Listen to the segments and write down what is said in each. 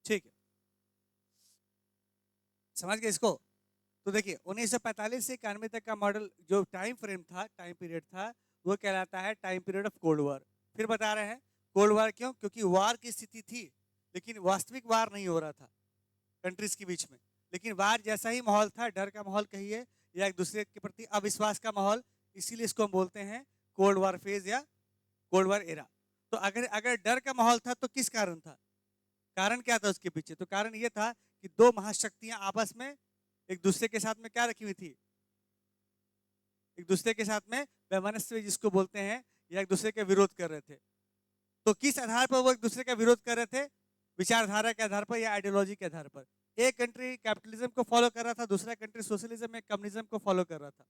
ठीक है, समझ गए इसको। तो देखिए 1945 से 91 तक का मॉडल जो टाइम फ्रेम था, टाइम पीरियड था, वो कहलाता है time period of cold war. फिर बता रहे हैं कोल्ड वॉर क्यों, क्योंकि वार की स्थिति थी लेकिन वास्तविक वार नहीं हो रहा था कंट्रीज के बीच में, लेकिन वार जैसा ही माहौल था, डर का माहौल कहिए या एक दूसरे के प्रति अविश्वास का माहौल, इसीलिए इसको हम बोलते हैं कोल्ड वॉर फेज या कोल्ड वॉर एरा। तो अगर अगर डर का माहौल था तो किस कारण था, कारण क्या था उसके पीछे, तो कारण ये था कि दो महाशक्तियां आपस में एक दूसरे के साथ में क्या रखी हुई थी, एक दूसरे के साथ में वैमनस्य जिसको बोलते हैं, या एक दूसरे के विरोध कर रहे थे। तो किस आधार पर वो एक दूसरे का विरोध कर रहे थे, विचारधारा के आधार पर या आइडियोलॉजी के आधार पर। एक कंट्री कैपिटलिज्म को फॉलो कर रहा था, दूसरा कंट्री सोशलिज्म या कम्युनिज्म को फॉलो कर रहा था।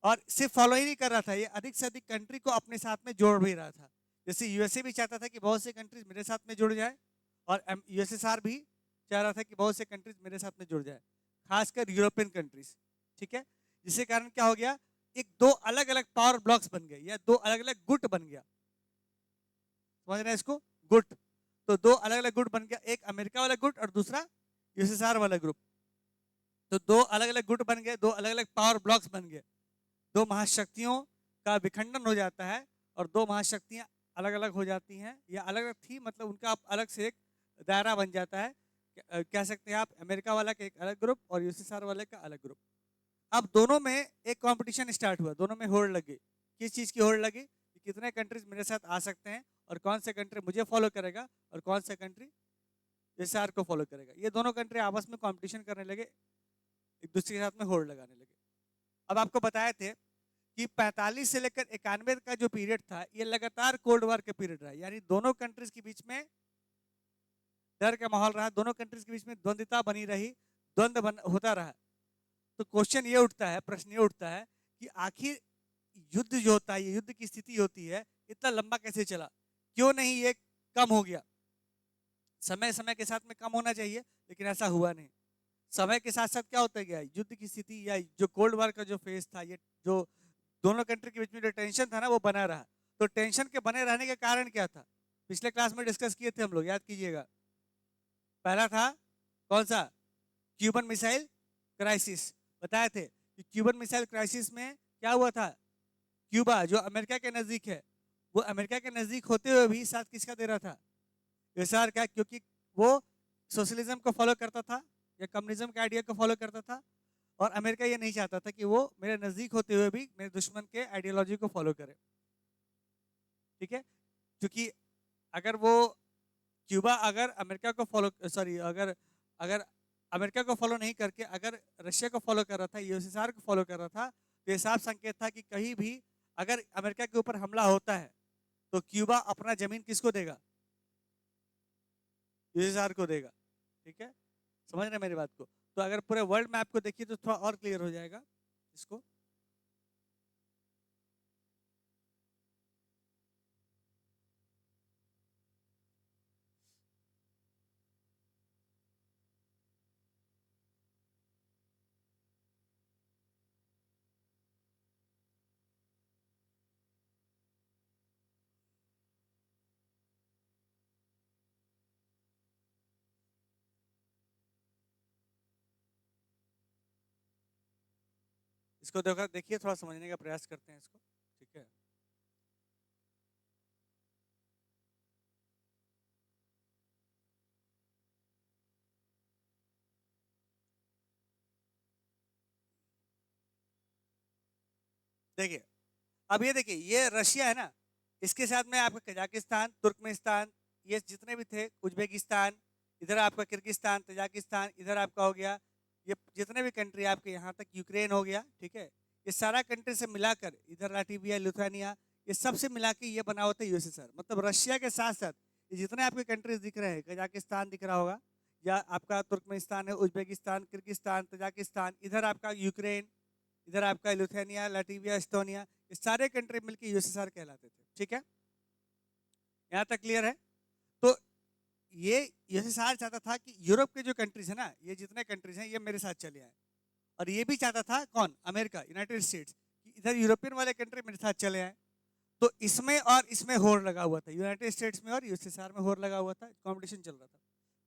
और सिर्फ फॉलो ही नहीं कर रहा था, ये अधिक से अधिक कंट्री को अपने साथ में जोड़ भी रहा था। जैसे यूएसए भी चाहता था कि बहुत से कंट्रीज मेरे साथ में जुड़ जाए, और यूएसएसआर भी चाह रहा था कि बहुत से कंट्रीज मेरे साथ में जुड़ जाए, खासकर यूरोपियन कंट्रीज। ठीक है, जिसके कारण क्या हो गया, एक दो अलग अलग पावर ब्लॉक्स बन गए या दो अलग अलग गुट बन गया। समझ रहे हैं इसको, गुट। तो दो अलग अलग गुट बन गया, एक अमेरिका वाला गुट और दूसरा यूएसएसआर वाला ग्रुप। तो दो अलग अलग गुट बन गए, दो अलग अलग पावर ब्लॉक्स बन गए, दो महाशक्तियों का विखंडन हो जाता है, और दो महाशक्तियां अलग अलग हो जाती हैं, या अलग अलग थी मतलब उनका अलग से एक दायरा बन जाता है। कह सकते हैं आप अमेरिका वाला का एक अलग ग्रुप और यूएसएसआर वाले का अलग ग्रुप। अब दोनों में एक कंपटीशन स्टार्ट हुआ, दोनों में होड़ लगी। किस चीज की होड़ लगी, कि कितने कंट्रीज मेरे साथ आ सकते हैं और कौन से कंट्री मुझे फॉलो करेगा और कौन सा कंट्री यूएसएसआर को फॉलो करेगा। ये दोनों कंट्री आपस में कंपटीशन करने लगे, एक दूसरे के साथ में होड़ लगाने लगे। अब आपको बताए थे कि 45 से लेकर 91 का जो पीरियड था, ये लगातार कोल्ड वॉर के पीरियड रहा, यानी दोनों कंट्रीज के बीच में डर का माहौल रहा, दोनों कंट्रीज के बीच में द्वंद्वता बनी रही, होता रहा। तो क्वेश्चन ये उठता है, प्रश्न ये उठता है कि आखिर युद्ध जो होता है, ये युद्ध की स्थिति होती है, इतना लंबा कैसे चला, क्यों नहीं ये कम हो गया। समय समय के साथ में कम होना चाहिए, लेकिन ऐसा हुआ नहीं। समय के साथ साथ क्या होता गया, युद्ध की स्थिति या जो कोल्ड वॉर का जो फेज था, ये जो दोनों कंट्री के बीच में जो टेंशन था ना, वो बना रहा। तो टेंशन के बने रहने के कारण क्या था, पिछले क्लास में डिस्कस किए थे हम लोग, याद कीजिएगा। पहला था कौन सा, क्यूबन मिसाइल क्राइसिस। बताए थे कि क्यूबन मिसाइल क्राइसिस में क्या हुआ था, क्यूबा जो अमेरिका के नजदीक है, वो अमेरिका के नजदीक होते हुए भी साथ किसका दे रहा था, यूएसआर का, क्योंकि वो सोशलिज्म को फॉलो करता था या कम्युनिज्म के आइडिया को फॉलो करता था, और अमेरिका ये नहीं चाहता था कि वो मेरे नजदीक होते हुए भी मेरे दुश्मन के आइडियोलॉजी को फॉलो करे। ठीक है, क्योंकि अगर वो क्यूबा अगर अमेरिका को फॉलो सॉरी अगर अगर अमेरिका को फॉलो नहीं करके अगर रशिया को फॉलो कर रहा था, यूएसएसआर को फॉलो कर रहा था, तो ये साफ संकेत था कि कहीं भी अगर अमेरिका के ऊपर हमला होता है तो क्यूबा अपना जमीन किसको देगा, यूएसएसआर को देगा। ठीक है, समझ रहे हैं मेरी बात को। तो अगर पूरे वर्ल्ड मैप को देखिए तो थोड़ा और क्लियर हो जाएगा इसको। इसको देखिए, थोड़ा समझने का प्रयास करते हैं इसको। ठीक है, देखिए अब ये देखिए, ये रशिया है ना, इसके साथ में आपका कजाकिस्तान, तुर्कमेनिस्तान, ये जितने भी थे, उज्बेकिस्तान, इधर आपका किर्गिस्तान, तजाकिस्तान, इधर आपका हो गया, ये जितने भी कंट्री आपके यहाँ तक यूक्रेन हो गया। ठीक है, ये सारा कंट्री से मिलाकर, इधर लाटविया, लिथुआनिया, ये सबसे मिला के ये बना होता है यूएसएसआर। मतलब रशिया के साथ साथ ये जितने आपके कंट्रीज दिख रहे हैं, कजाकिस्तान दिख रहा होगा, या आपका तुर्कमेनिस्तान है, उज्बेकिस्तान, किर्गिस्तान, तजाकिस्तान, इधर आपका यूक्रेन, इधर आपका लिथुआनिया, लाटविया, एस्टोनिया, ये सारे कंट्री मिलकर यूएसएसआर कहलाते थे। ठीक है, यहाँ तक क्लियर है। तो ये यूएसएसआर चाहता था कि यूरोप के जो कंट्रीज है ना, ये जितने कंट्रीज हैं ये मेरे साथ चले आए, और ये भी चाहता था कौन, अमेरिका, यूनाइटेड स्टेट्स, कि इधर यूरोपियन वाले कंट्री मेरे साथ चले आए। तो इसमें और इसमें होड़ लगा हुआ था, यूनाइटेड स्टेट्स में और यूएसएसआर में होड़ लगा हुआ था, कंपटीशन चल रहा था।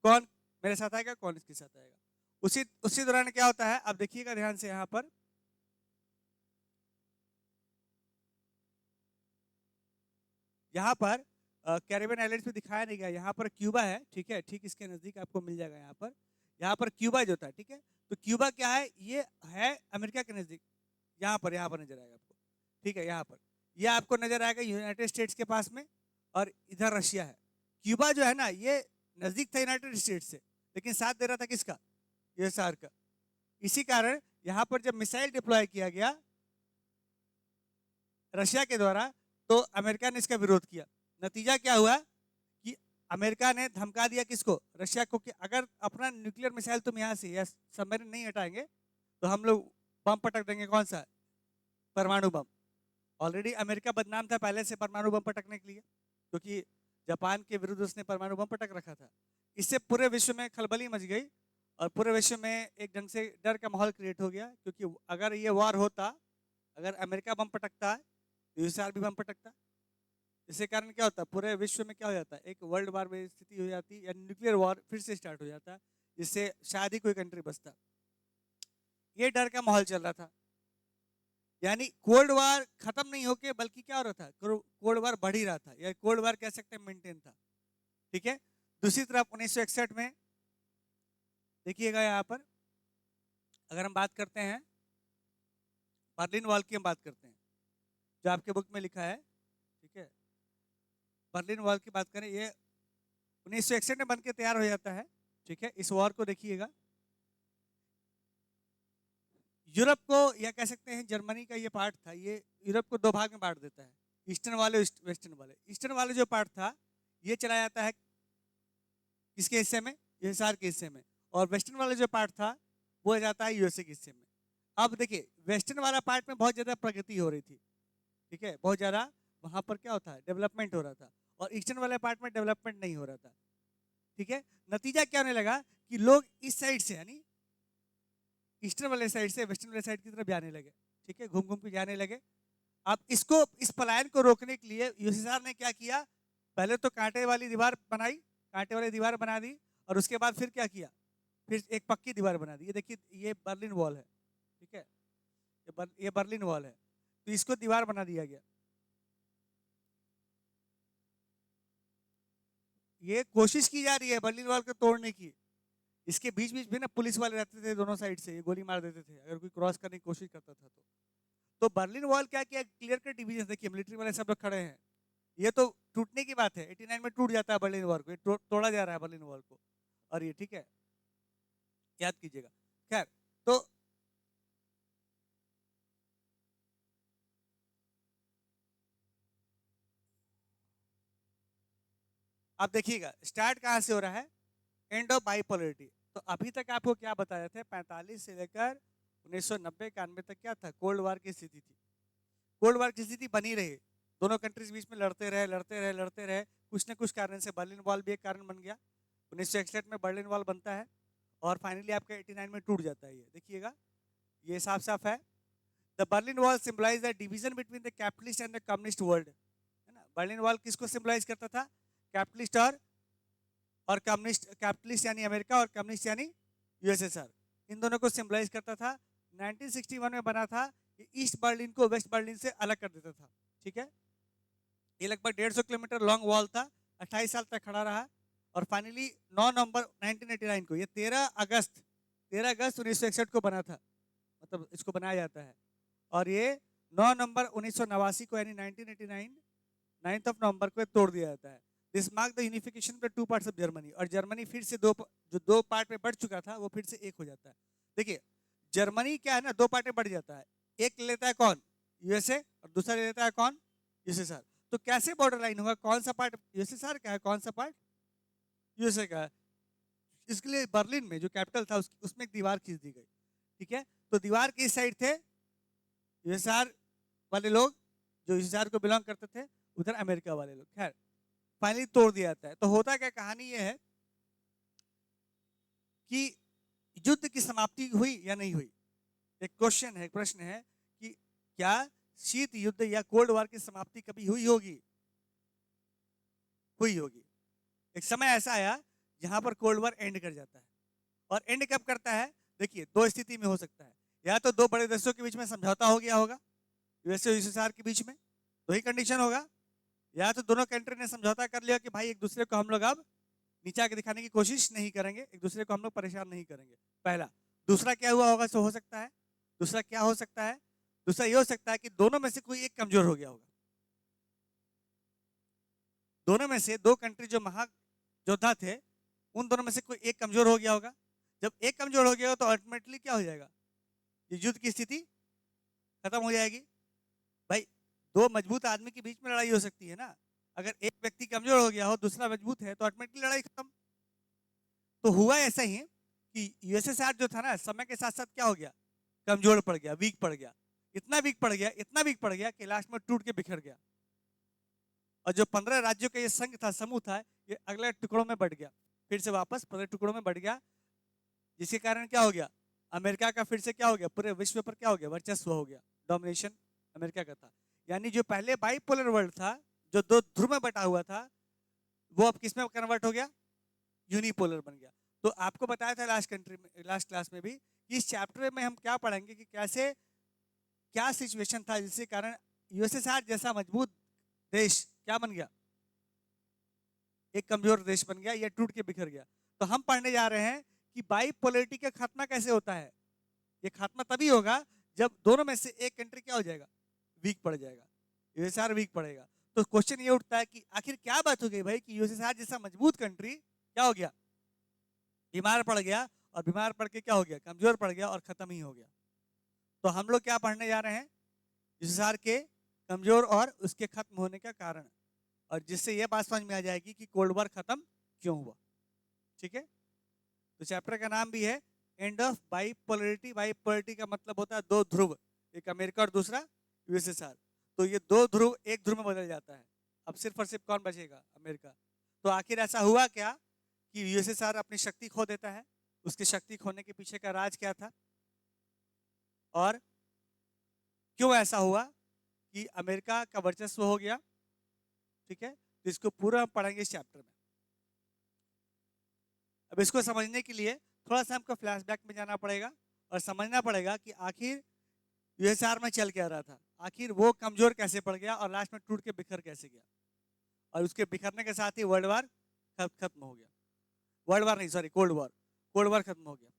कौन मेरे साथ आएगा, कौन इसके साथ आएगा। उसी उसी दौरान क्या होता है, अब देखिएगा ध्यान से, यहाँ पर कैरिबियन आइलैंड्स में दिखाया नहीं गया, यहाँ पर क्यूबा है, ठीक है, ठीक इसके नजदीक आपको मिल जाएगा यहाँ पर क्यूबा जो था, ठीक है। तो क्यूबा क्या है, ये है अमेरिका के नजदीक, यहाँ पर नजर आएगा आपको, ठीक है। यहाँ पर ये आपको नजर आएगा यूनाइटेड स्टेट्स के पास में, और इधर रशिया है। क्यूबा जो है ना, ये नजदीक था यूनाइटेड स्टेट्स से, लेकिन साथ दे रहा था किसका, यूएसआर का। इसी कारण यहाँ पर जब मिसाइल डिप्लॉय किया गया रशिया के द्वारा, तो अमेरिका ने इसका विरोध किया। नतीजा क्या हुआ कि अमेरिका ने धमका दिया किसको, रशिया को, कि अगर अपना न्यूक्लियर मिसाइल तुम यहाँ से या सबमरीन नहीं हटाएंगे तो हम लोग बम पटक देंगे। कौन सा, परमाणु बम। ऑलरेडी अमेरिका बदनाम था पहले से परमाणु बम पटकने के लिए, क्योंकि जापान के विरुद्ध उसने परमाणु बम पटक रखा था। इससे पूरे विश्व में खलबली मच गई, और पूरे विश्व में एक ढंग से डर का माहौल क्रिएट हो गया, क्योंकि अगर ये वॉर होता, अगर अमेरिका बम पटकता यूएसआर भी बम पटकता, इसके कारण क्या होता, पूरे विश्व में क्या हो जाता, एक वर्ल्ड वॉर में स्थिति हो जाती, या न्यूक्लियर वॉर फिर से स्टार्ट हो जाता, जिससे शायद ही कोई कंट्री बचता। ये डर का माहौल चल रहा था, यानी कोल्ड वॉर खत्म नहीं होके बल्कि क्या हो रहा था, कोल्ड वॉर बढ़ ही रहा था, या कोल्ड वॉर कह सकते हैं मेंटेन था, ठीक है। दूसरी तरफ 1961 में देखिएगा, यहाँ पर अगर हम बात करते हैं बर्लिन वॉल की, हम बात करते हैं जो आपके बुक में लिखा है, ठीक है। बर्लिन वॉल की बात करें, ये 1961 में बनके तैयार हो जाता है, ठीक है। इस वॉर को देखिएगा, यूरोप को, या कह सकते हैं जर्मनी का ये पार्ट था, ये यूरोप को दो भाग में बांट देता है, ईस्टर्न वाले वेस्टर्न वाले। ईस्टर्न वाले जो पार्ट था ये चला जाता है किसके हिस्से में, यूएसआर के हिस्से में, और वेस्टर्न वाला जो पार्ट था वो जाता है यूएसए के हिस्से में। अब देखिए वेस्टर्न वाला पार्ट में बहुत ज्यादा प्रगति हो रही थी, ठीक है, बहुत ज्यादा वहां पर क्या होता है, डेवलपमेंट हो रहा था, और ईस्टर्न वाले पार्ट में डेवलपमेंट नहीं हो रहा था, ठीक है। नतीजा क्या होने लगा कि लोग इस साइड से, यानी ईस्टर्न वाले साइड से वेस्टर्न वाले साइड की तरफ जाने लगे, ठीक है, घूम घूम के जाने लगे। अब इस पलायन को रोकने के लिए यूएसएसआर ने क्या किया, पहले तो कांटे वाली दीवार बनाई, कांटे वाली दीवार बना दी, और उसके बाद फिर क्या किया, फिर एक पक्की दीवार बना दी। ये देखिए, ये बर्लिन वॉल है, ठीक है, ये बर्लिन वॉल है, तो इसको दीवार बना दिया गया। ये कोशिश की जा रही है बर्लिन वॉल को तोड़ने की। इसके बीच बीच में ना पुलिस वाले रहते थे दोनों साइड से, ये गोली मार देते थे अगर कोई क्रॉस करने की कोशिश करता था तो बर्लिन वॉल क्या किया, क्लियर कट डिवीजन, देखिए मिलिट्री वाले सब लोग खड़े हैं, ये तो टूटने की बात है, 89 में टूट जाता है बर्लिन वॉल को, तोड़ा जा रहा है बर्लिन वॉल को, और ये ठीक है, याद कीजिएगा। खैर, तो अब देखिएगा स्टार्ट कहां से हो रहा है, एंड ऑफ बाइपोलरिटी। तो अभी तक आपको क्या बताया था, 45 से लेकर 1990-91 तक क्या था, कोल्ड वॉर की स्थिति थी। कोल्ड वॉर की स्थिति बनी रही, दोनों कंट्रीज बीच में लड़ते रहे लड़ते रहे लड़ते रहे, कुछ न कुछ कारण से। बर्लिन वॉल भी एक कारण बन गया, 1961 में बर्लिन वॉल बनता है, और फाइनली आपका 89 में टूट जाता है। ये देखिएगा, ये साफ साफ है। The Berlin wall symbolise the division between the capitalist and the communist world, है ना। बर्लिन वॉल किसको सिंबलाइज करता था, कैपिटलिस्ट और कम्युनिस्ट, कैपिटलिस्ट यानी अमेरिका और कम्युनिस्ट यानी यूएसएसआर, इन दोनों को सिंबलाइज करता था। 1961 में बना था, ईस्ट बर्लिन को वेस्ट बर्लिन से अलग कर देता था, ठीक है। ये लगभग 150 किलोमीटर लॉन्ग वॉल था, 28 साल तक खड़ा रहा, और फाइनली 9 नवंबर 1989 को, ये 13 अगस्त 1961 को बना था, मतलब इसको बनाया जाता है, और ये 9 नवंबर 1989 को यानी 1989 9th ऑफ नवंबर को तोड़ दिया जाता है। This mark the unification of the two parts of Germany, और जर्मनी फिर से जो दो पार्ट में बढ़ चुका था वो फिर से एक हो जाता है। देखिए जर्मनी क्या है ना, दो पार्ट में बढ़ जाता है, एक लेता है कौन, यूएसए, और दूसरा ले लेता है कौन, यूएसएसआर। तो कैसे बॉर्डर लाइन होगा, कौन सा पार्ट यूएसएसआर का है, कौन सा पार्ट यूएसए का है। इसके लिए बर्लिन में जो कैपिटल था उसमें एक दीवार खींच दी गई, ठीक है। तो दीवार की साइड थे यूएसआर वाले लोग जो यूएसआर को बिलोंग करते थे, उधर अमेरिका वाले लोग। खैर फाइनली तोड़ दिया जाता है। तो होता क्या, कहानी ये है कि युद्ध की समाप्ति हुई या नहीं हुई, एक क्वेश्चन है, एक प्रश्न है कि क्या शीत युद्ध या कोल्ड वॉर की समाप्ति कभी हुई होगी, हुई होगी। एक समय ऐसा आया जहां पर कोल्ड वॉर एंड कर जाता है। और एंड कब करता है? देखिए, दो स्थिति में हो सकता है। या तो दो बड़े देशों के बीच में समझौता हो गया होगा, यूएसए और यूएसएसआर के बीच में, तो ही कंडीशन होगा। या तो दोनों कंट्री ने समझौता कर लिया कि भाई एक दूसरे को हम लोग अब नीचा के दिखाने की कोशिश नहीं करेंगे, एक दूसरे को हम लोग परेशान नहीं करेंगे, पहला। दूसरा क्या हुआ होगा, सो हो सकता है, दूसरा क्या हो सकता है, दूसरा ये हो सकता है कि दोनों में से कोई एक कमजोर हो गया होगा। दोनों में से दो कंट्री जो महायोद्धा थे, उन दोनों में से कोई एक कमजोर हो गया होगा। जब एक कमजोर हो गया तो अल्टीमेटली क्या हो जाएगा, ये युद्ध की स्थिति खत्म हो जाएगी। भाई, दो मजबूत आदमी के बीच में लड़ाई हो सकती है ना। अगर एक व्यक्ति कमजोर हो गया हो, दूसरा मजबूत है, तो अल्टीमेटली लड़ाई खत्म। तो हुआ ऐसा ही कि यूएसएसआर जो था ना, समय के साथ साथ क्या हो गया, कमजोर पड़ गया, वीक पड़ गया। इतना वीक पड़ गया, इतना वीक पड़ गया कि लास्ट में टूट के बिखर गया। और जो 15 राज्यों का ये संघ था, समूह था, ये अगले टुकड़ों में बढ़ गया, फिर से वापस 15 टुकड़ों में बढ़ गया। जिसके कारण क्या हो गया, अमेरिका का फिर से क्या हो गया, पूरे विश्व पर क्या हो गया, वर्चस्व हो गया, डोमिनेशन अमेरिका का था। यानी जो पहले बाइपोलर वर्ल्ड था, जो दो ध्रुव में बटा हुआ था, वो अब किस में कन्वर्ट हो गया, यूनिपोलर बन गया। तो आपको बताया था लास्ट क्लास में भी कि इस चैप्टर में हम क्या पढ़ेंगे कि कैसे क्या सिचुएशन था जिसके कारण यूएसएसआर जैसा मजबूत देश क्या बन गया, एक कमजोर देश बन गया या टूट के बिखर गया। तो हम पढ़ने जा रहे हैं कि बाइपोलरिटी का खात्मा कैसे होता है। ये खात्मा तभी होगा जब दोनों में से एक कंट्री क्या हो जाएगा, वीक पड़ जाएगा, यूएसएसआर वीक पड़ेगा। तो क्वेश्चन ये उठता है कि आखिर क्या बात हो गई भाई कि यूएसएसआर जैसा मजबूत कंट्री क्या हो गया, बीमार पड़ गया, और बीमार पड़ के क्या हो गया, कमजोर पड़ गया और खत्म ही हो गया। तो हम लोग क्या पढ़ने जा रहे हैं, यूएसएसआर के कमजोर और उसके खत्म होने का कारण, और जिससे यह बात समझ में आ जाएगी कि कोल्ड वॉर खत्म क्यों हुआ। ठीक है, तो चैप्टर का नाम भी है एंड ऑफ बाइपोलरिटी। बाइपोलरिटी का मतलब होता है दो ध्रुव, एक अमेरिका और दूसरा यूएसएसआर। तो ये दो ध्रुव एक ध्रुव में बदल जाता है, अब सिर्फ और सिर्फ कौन बचेगा, अमेरिका। तो आखिर ऐसा हुआ क्या कि यूएसएसआर अपनी शक्ति खो देता है, उसकी शक्ति खोने के पीछे का राज क्या था, और क्यों ऐसा हुआ कि अमेरिका का वर्चस्व हो गया। ठीक है, तो इसको पूरा पढ़ेंगे इस चैप्टर में। अब इसको समझने के लिए थोड़ा सा हमको फ्लैशबैक में जाना पड़ेगा और समझना पड़ेगा कि आखिर यूएसआर में चल क्या रहा था, आखिर वो कमजोर कैसे पड़ गया और लास्ट में टूट के बिखर कैसे गया, और उसके बिखरने के साथ ही वर्ल्ड वॉर खत्म हो गया। वर्ल्ड वॉर नहीं, sorry, cold war, cold war खत्म हो गया।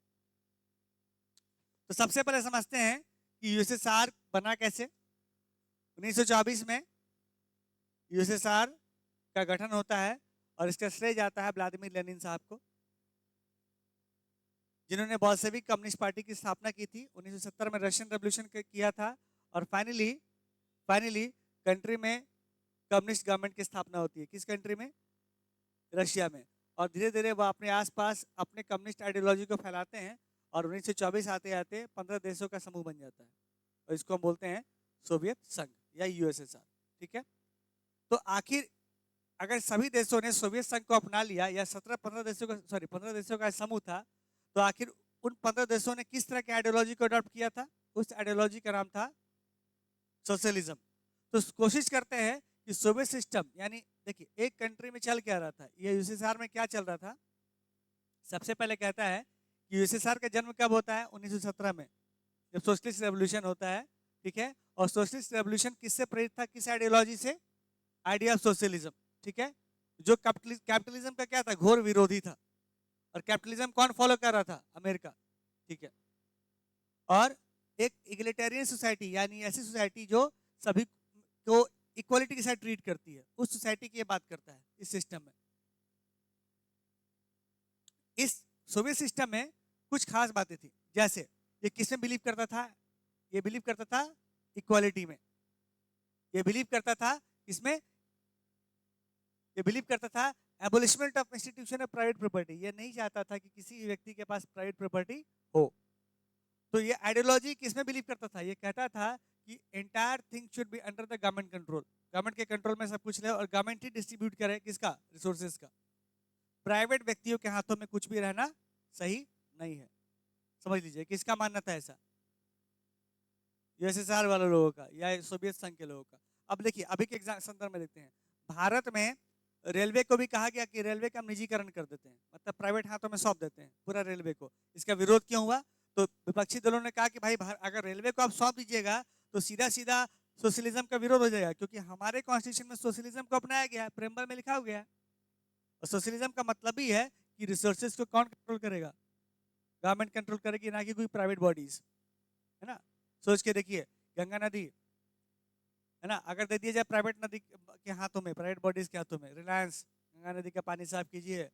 तो सबसे पहले समझते हैं कि यूएसएसआर बना कैसे। 1924 में यूएसएसआर का गठन होता है और इसका श्रेय जाता है व्लादिमीर लेनिन साहब को, जिन्होंने बोल्शेविक कम्युनिस्ट पार्टी की स्थापना की थी। 1970 में रशियन रेवोल्यूशन किया था, और फाइनली कंट्री में कम्युनिस्ट गवर्नमेंट की स्थापना होती है। किस कंट्री में, रशिया में। और धीरे धीरे वह अपने आसपास अपने कम्युनिस्ट आइडियोलॉजी को फैलाते हैं, और 1924 आते आते 15 देशों का समूह बन जाता है, और इसको हम बोलते हैं सोवियत संघ या यूएसएसआर। ठीक है, तो आखिर अगर सभी देशों ने सोवियत संघ को अपना लिया, या 15 देशों का समूह था, तो आखिर उन 15 देशों ने किस तरह की आइडियोलॉजी को अडॉप्ट किया था। उस आइडियोलॉजी का नाम था सोशलिज्म। तो कोशिश करते हैं कि सोवियत सिस्टम, यानी देखिए एक कंट्री में चल क्या रहा था, ये यूएसएसआर में क्या चल रहा था। सबसे पहले कहता है कि यूएसएसआर का जन्म कब होता है, 1917 में, जब सोशलिस्ट रेवोल्यूशन होता है। ठीक है, और सोशलिस्ट रेवोल्यूशन किससे प्रेरित था, किस आइडियोलॉजी से, आइडिया ऑफ सोशलिज्म। ठीक है, जो कैपिटलिज्म का क्या था, घोर विरोधी था, और कैपिटलिज्म कौन फॉलो कर रहा था, अमेरिका। ठीक है, और एक इगलिटेरियन सोसाइटी, यानी ऐसी सोसाइटी जो सभी को इक्वालिटी के साथ ट्रीट करती है, उस सोसाइटी की बात करता है इस सिस्टम में। इस सोवियत सिस्टम में कुछ खास बातें थी, जैसे ये किसमें बिलीव करता था, ये बिलीव करता था इक्वालिटी में, ये बिलीव करता था इसमें, ये बिलीव करता था abolishment of institution of private property. ये नहीं चाहता था कि किसी व्यक्ति के पास प्राइवेट प्रॉपर्टी हो। तो ये आइडियोलॉजी किसमें बिलीव करता था, ये कहता था कि entire thing should be under the government control, government के कंट्रोल में सब कुछ रहे, और गवर्नमेंट ही डिस्ट्रीब्यूट करे किसका, रिसोर्सेज का। प्राइवेट व्यक्तियों के हाथों में कुछ भी रहना सही नहीं है। समझ लीजिए किसका मानना था ऐसा, यूएसएसआर वाले लोगों का या सोवियत संघ के लोगों का। अब देखिए अभी के संदर्भ में देखते हैं, भारत में रेलवे को भी कहा गया कि रेलवे का हम निजीकरण कर देते हैं, मतलब प्राइवेट हाथों में सौंप देते हैं पूरा रेलवे को। इसका विरोध क्यों हुआ? तो विपक्षी दलों ने कहा कि भाई अगर रेलवे को आप सौंप दीजिएगा तो सीधा सीधा सोशलिज्म का विरोध हो जाएगा, क्योंकि हमारे कॉन्स्टिट्यूशन में सोशलिज्म को अपनाया गया है, प्रेम्बल में लिखा गया है। और सोशलिज्म का मतलब ही है कि रिसोर्सेज को कौन कंट्रोल करेगा? गवर्नमेंट कंट्रोल करेगी, ना कि कोई प्राइवेट बॉडीज, है ना। सोच के देखिए, गंगा नदी, है ना, अगर दे दिया जाए प्राइवेट नदी के हाथों में, प्राइवेट बॉडीज के हाथों में, रिलायंस गंगा नदी का पानी साफ कीजिए,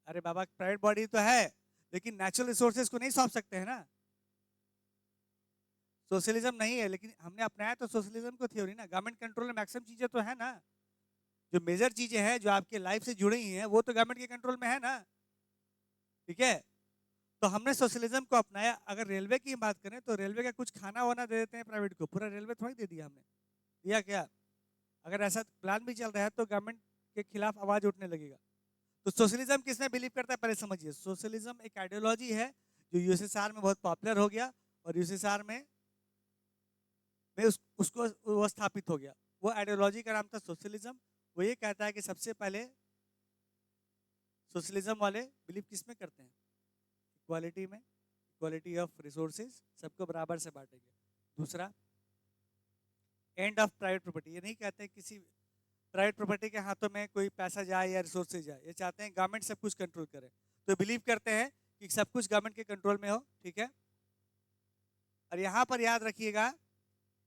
अरे बाबा प्राइवेट बॉडी तो है लेकिन नेचुरल रिसोर्सेज को नहीं सौंप सकते हैं ना। सोशलिज्म नहीं है, लेकिन हमने अपनाया तो सोशलिज्म को थ्योरी ना। गवर्नमेंट कंट्रोल में मैक्सिमम चीजें तो है ना, जो मेजर चीजें हैं जो आपके लाइफ से जुड़ी हुई हैं वो तो गवर्नमेंट के कंट्रोल में है ना, ठीक है। तो हमने सोशलिज्म को अपनाया। अगर रेलवे की बात करें तो रेलवे का कुछ खाना वाना दे देते हैं प्राइवेट को, पूरा रेलवे थोड़ी दे दिया हमने, दिया क्या? अगर ऐसा प्लान भी चल रहा है तो गवर्नमेंट के खिलाफ आवाज उठने लगेगा। तो सोशलिज्म किसमें बिलीव करता है पहले समझिए। सोशलिज्म एक आइडियोलॉजी है जो यूएसएसआर में बहुत पॉपुलर हो गया और यूएसएसआर में उसको वो स्थापित हो गया। वो आइडियोलॉजी का नाम था सोशलिज्म। वो ये कहता है कि सबसे पहले सोशलिज्म वाले बिलीव किस में करते हैं? इक्वालिटी में, इक्वालिटी ऑफ रिसोर्सेज, सबको बराबर से बांटेंगे। दूसरा, एंड ऑफ प्राइवेट प्रॉपर्टी, ये नहीं कहते किसी प्राइवेट प्रॉपर्टी के हाथों में कोई पैसा जाए या रिसोर्सेज जाए, ये चाहते हैं गवर्नमेंट सब कुछ कंट्रोल करे। तो बिलीव करते हैं कि सब कुछ गवर्नमेंट के कंट्रोल में हो, ठीक है। और यहाँ पर याद रखिएगा,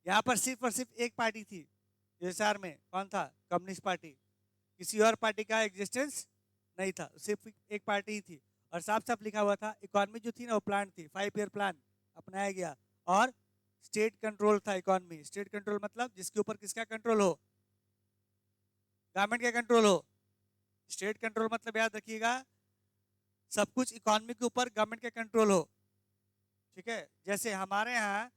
यहाँ पर सिर्फ और सिर्फ एक पार्टी थी यूएसआर में, कौन था? Communist party. किसी और पार्टी का एग्जिस्टेंस नहीं था, सिर्फ एक पार्टी ही थी। और साफ साफ लिखा हुआ था, इकोनॉमी जो थी ना वो प्लान थी, 5 ईयर प्लान अपनाया गया। और स्टेट कंट्रोल था इकोनॉमी। स्टेट कंट्रोल मतलब जिसके ऊपर किसका कंट्रोल हो? गवर्नमेंट का कंट्रोल हो। स्टेट कंट्रोल मतलब याद रखिएगा, सब कुछ इकोनॉमी के ऊपर गवर्नमेंट का कंट्रोल हो, ठीक है। जैसे हमारे यहाँ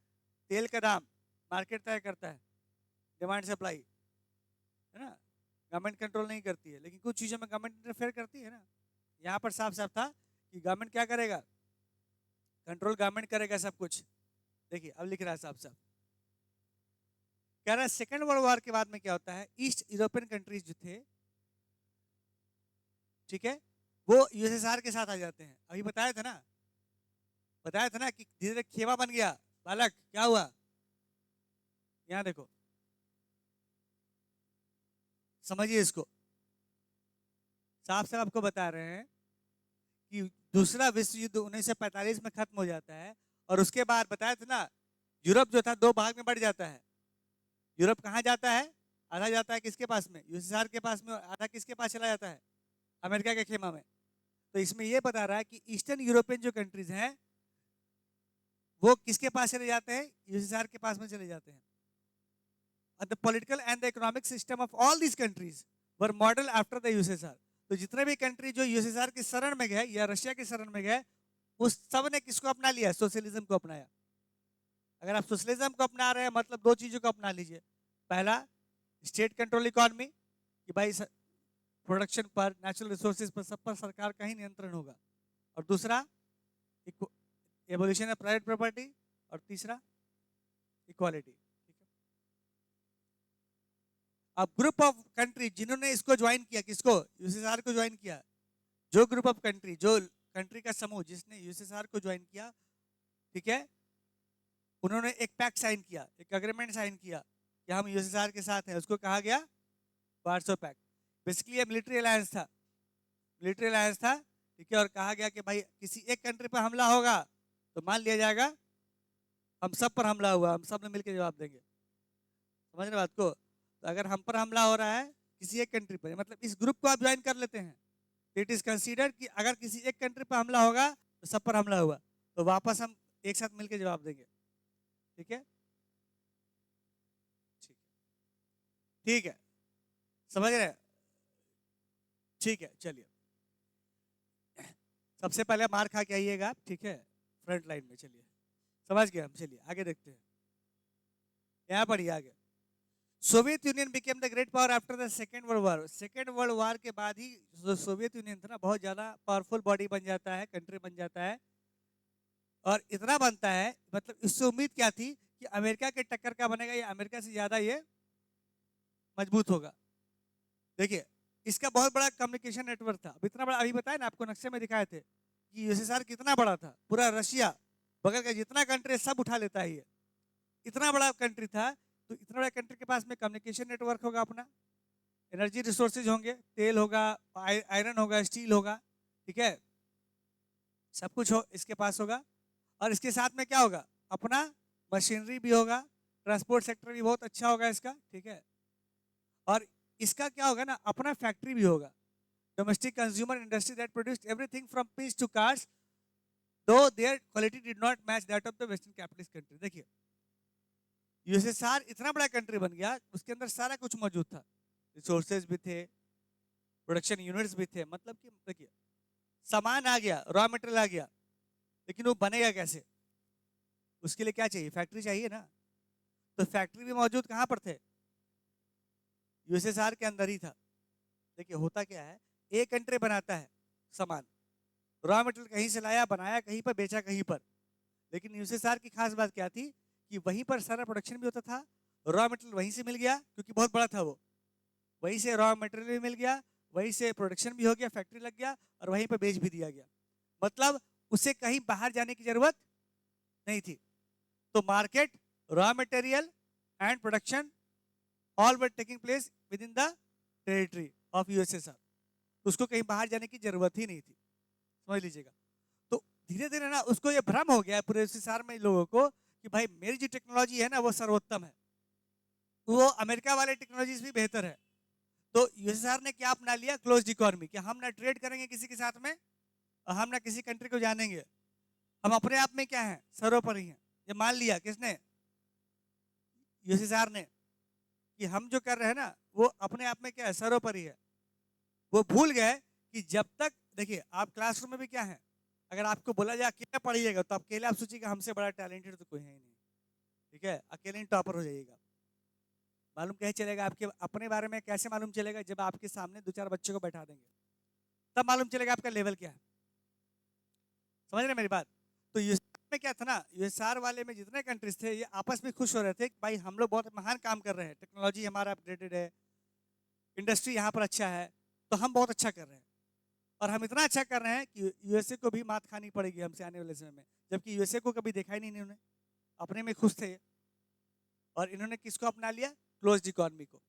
तेल का दाम मार्केट तय करता है, डिमांड सप्लाई, है ना, गवर्नमेंट कंट्रोल नहीं करती है। लेकिन कुछ चीज़ों में गवर्नमेंट इंटरफेयर करती है ना। यहाँ पर साफ साफ था कि गवर्नमेंट क्या करेगा? कंट्रोल गवर्नमेंट करेगा सब कुछ। देखिए अब लिख रहा है साफ साफ, कह रहा है सेकेंड वर्ल्ड वॉर के बाद में क्या होता है, ईस्ट यूरोपियन कंट्रीज जो थे, ठीक है, वो यूएसएसआर के साथ आ जाते हैं। अभी बताया था ना, बताया था ना कि धीरे धीरे खेमा बन गया बालक। क्या हुआ? यहाँ देखो, समझिए इसको, साफ साफ आपको बता रहे हैं कि दूसरा विश्व युद्ध 1945 में खत्म हो जाता है। और उसके बाद बताया था ना, यूरोप जो था दो भाग में बढ़ जाता है। यूरोप कहाँ जाता है? आधा जाता है किसके पास में? यूएसएसआर के पास में। आधा किसके पास चला जाता है? अमेरिका के खेमा में। तो इसमें यह बता रहा है कि ईस्टर्न यूरोपियन जो कंट्रीज हैं वो किसके पास चले जाते हैं? यूएसएसआर के पास में चले जाते हैं। And the political and the economic system of all these countries were modeled after the USSR. तो जितने भी कंट्री जो यूएसएसआर के शरण में गए या रशिया के शरण में गए, उस सब ने किसको अपना लिया? सोशलिज्म को अपनाया। अगर आप सोशलिज्म को अपना रहे हैं मतलब दो चीजों को अपना लीजिए। पहला, स्टेट कंट्रोल इकोनॉमी, कि भाई प्रोडक्शन पर, नेचुरल रिसोर्सेज पर, सब पर सरकार का ही नियंत्रण होगा। और दूसरा, एवोल्यूशन ऑफ प्राइवेट प्रॉपर्टी। और तीसरा, इक्वालिटी। अब ग्रुप ऑफ कंट्री जिन्होंने इसको ज्वाइन किया, किसको? यूएसएसआर को ज्वाइन किया। जो ग्रुप ऑफ कंट्री, जो कंट्री का समूह जिसने यूएसएसआर को ज्वाइन किया, ठीक है, उन्होंने एक पैक्ट साइन किया, एक अग्रीमेंट साइन किया कि हम यूएसएसआर के साथ हैं। उसको कहा गया वार्सो पैक्ट। बेसिकली ये मिलिट्री अलायंस था, मिलिट्री अलायंस था, ठीक है। और कहा गया कि भाई किसी एक कंट्री पर हमला होगा तो मान लिया जाएगा हम सब पर हमला हुआ, हम सब ने मिलकर जवाब देंगे। समझ रहे बात को? तो अगर हम पर हमला हो रहा है किसी एक कंट्री पर, मतलब इस ग्रुप को आप ज्वाइन कर लेते हैं, इट इज कंसीडर कि अगर किसी एक कंट्री पर हमला होगा तो सब पर हमला हुआ, तो वापस हम एक साथ मिलकर जवाब देंगे, ठीक है। ठीक है, ठीक है, समझ रहे हैं? ठीक है, चलिए सबसे पहले मार खा के आइएगा आप, ठीक है, फ्रंट लाइन में। चलिए समझ गए हम, चलिए आगे देखते हैं। यहाँ पढ़िए आगे। Soviet union became the great power after the second world war. Second world war के बाद ही जो सोवियत यूनियन था ना, बहुत ज्यादा पावरफुल बॉडी बन जाता है, कंट्री बन जाता है। और इतना बनता है, मतलब इससे उम्मीद क्या थी कि अमेरिका के टक्कर का बनेगा, या अमेरिका से ज्यादा ये मजबूत होगा। देखिए इसका बहुत बड़ा कम्युनिकेशन नेटवर्क था। अब इतना बड़ा, अभी बताया ना आपको, नक्शे में दिखाए थे कि यूएसएसआर कितना बड़ा था। पूरा रशिया बगल का जितना कंट्री सब उठा लेता है ये, इतना बड़ा कंट्री था। तो इतना बड़ा कंट्री के पास में कम्युनिकेशन नेटवर्क होगा, अपना एनर्जी रिसोर्सेज होंगे, तेल होगा, आयरन होगा, स्टील होगा, ठीक है, सब कुछ हो इसके पास होगा। और इसके साथ में क्या होगा, अपना मशीनरी भी होगा, ट्रांसपोर्ट सेक्टर भी बहुत अच्छा होगा इसका, ठीक है। और इसका क्या होगा ना, अपना फैक्ट्री भी होगा, domestic consumer industry that produced everything from pins to cars, though their quality did not match that of the western capitalist country. देखिए यूएसएसआर इतना बड़ा कंट्री बन गया, उसके अंदर सारा कुछ मौजूद था, रिसोर्सेज भी थे, प्रोडक्शन यूनिट्स भी थे, मतलब कि देखिए सामान आ गया, रॉ मटेरियल आ गया, लेकिन वो बनेगा कैसे, उसके लिए क्या चाहिए, फैक्ट्री चाहिए ना। तो फैक्ट्री भी मौजूद कहाँ पर थे, यूएसएसआर के अंदर ही था। देखिए होता क्या है, एक कंट्री बनाता है सामान, रॉ मटेरियल कहीं से लाया, बनाया कहीं पर, बेचा कहीं पर। लेकिन यूएसएसआर की खास बात क्या थी कि वहीं पर सारा प्रोडक्शन भी होता था, रॉ मटेरियल वहीं से मिल गया, क्योंकि बहुत बड़ा था वो, वहीं से रॉ मटेरियल भी मिल गया, वहीं से प्रोडक्शन भी हो गया, फैक्ट्री लग गया, और वहीं पर बेच भी दिया गया। मतलब उसे कहीं बाहर जाने की जरूरत नहीं थी। तो market, raw material and production all were taking place with in the territory of USSR. उसको कहीं बाहर जाने की जरूरत ही नहीं थी, समझ लीजिएगा। तो धीरे धीरे ना उसको ये भ्रम हो गया है पूरे यूएसएसआर में लोगों को कि भाई मेरी जो टेक्नोलॉजी है ना वो सर्वोत्तम है, वो अमेरिका वाले टेक्नोलॉजी भी बेहतर है। तो यूएसएसआर ने क्या अपना लिया, क्लोज्ड इकोनॉमी, कि हम ना ट्रेड करेंगे किसी के साथ में, और हम ना किसी कंट्री को जानेंगे, हम अपने आप में क्या है, सर्वोपरि हैं। ये मान लिया किसने, यूएसएसआर ने, कि हम जो कर रहे हैं ना वो अपने आप में क्या है, सर्वोपरि है। वो भूल गए कि जब तक, देखिए आप क्लासरूम में भी क्या है, अगर आपको बोला जाए अकेले पढ़िएगा तो अकेले आप सोचिएगा हमसे बड़ा टैलेंटेड तो कोई है ही नहीं, ठीक है, अकेले ही टॉपर हो जाइएगा। मालूम कैसे चलेगा आपके अपने बारे में, कैसे मालूम चलेगा, जब आपके सामने दो चार बच्चों को बैठा देंगे तब मालूम चलेगा आपका लेवल क्या है, समझ रहे मेरी बात। तो यूएसआर में क्या था ना, यूएसआर वाले में जितने कंट्रीज थे ये आपस में खुश हो रहे थे कि भाई हम लोग बहुत महान काम कर रहे हैं, टेक्नोलॉजी हमारा अपग्रेडेड है, इंडस्ट्री यहाँ पर अच्छा है, तो हम बहुत अच्छा कर रहे हैं। और हम इतना अच्छा कर रहे हैं कि यूएसए को भी मात खानी पड़ेगी हमसे आने वाले समय में, जबकि यूएसए को कभी देखा ही नहीं इन्होंने, अपने में खुश थे। और इन्होंने किसको अपना लिया, क्लोज्ड इकोनॉमी को।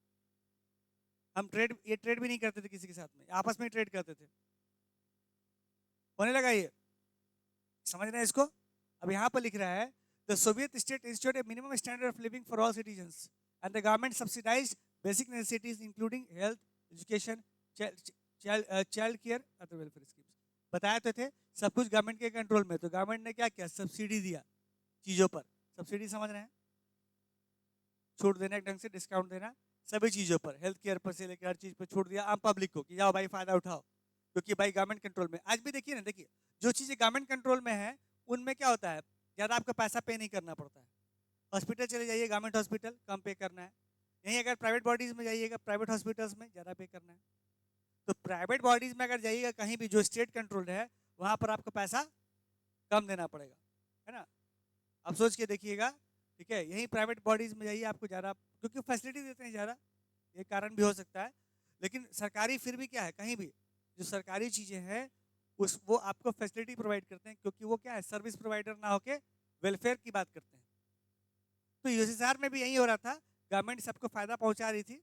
हम ये ट्रेड भी नहीं करते थे किसी के साथ में, आपस में ही ट्रेड करते थे, होने लगा ये, समझ रहे हैं इसको। अब यहाँ पर लिख रहा है the Soviet state institute A minimum standard of living for all citizens and the government subsidised basic necessities including health, education, child care, other welfare schemes. बताया तो थे सब कुछ गवर्नमेंट के कंट्रोल में। तो गवर्नमेंट ने क्या किया, सब्सिडी दिया चीजों पर, सब्सिडी समझ रहे हैं, छूट देना, एक ढंग से डिस्काउंट देना सभी चीजों पर, हेल्थ केयर पर से लेकर हर चीज पर छूट दिया आम पब्लिक को कि जाओ भाई फायदा उठाओ, क्योंकि भाई गवर्नमेंट कंट्रोल में। आज भी देखिए ना, देखिए जो चीजें गवर्नमेंट कंट्रोल में है उनमें क्या होता है, ज्यादा आपको पैसा पे नहीं करना पड़ता है। हॉस्पिटल चले जाइए, गवर्नमेंट हॉस्पिटल, कम पे करना है। यहीं अगर प्राइवेट बॉडीज में जाइएगा, प्राइवेट हॉस्पिटल्स में ज्यादा पे करना है। तो प्राइवेट बॉडीज में अगर जाइएगा कहीं भी जो स्टेट कंट्रोल्ड है, वहां पर आपको पैसा कम देना पड़ेगा, है ना। आप सोच के देखिएगा, ठीक है, यही प्राइवेट बॉडीज में जाइए आपको ज़्यादा, क्योंकि फैसिलिटी देते हैं ज़्यादा, ये कारण भी हो सकता है। लेकिन सरकारी फिर भी क्या है, कहीं भी जो सरकारी चीज़ें हैं उस वो आपको फैसिलिटी प्रोवाइड करते हैं, क्योंकि वो क्या है, सर्विस प्रोवाइडर ना होके वेलफेयर की बात करते हैं। तो यूएसएसआर में भी यही हो रहा था, गवर्नमेंट सबको फायदा पहुंचा रही थी,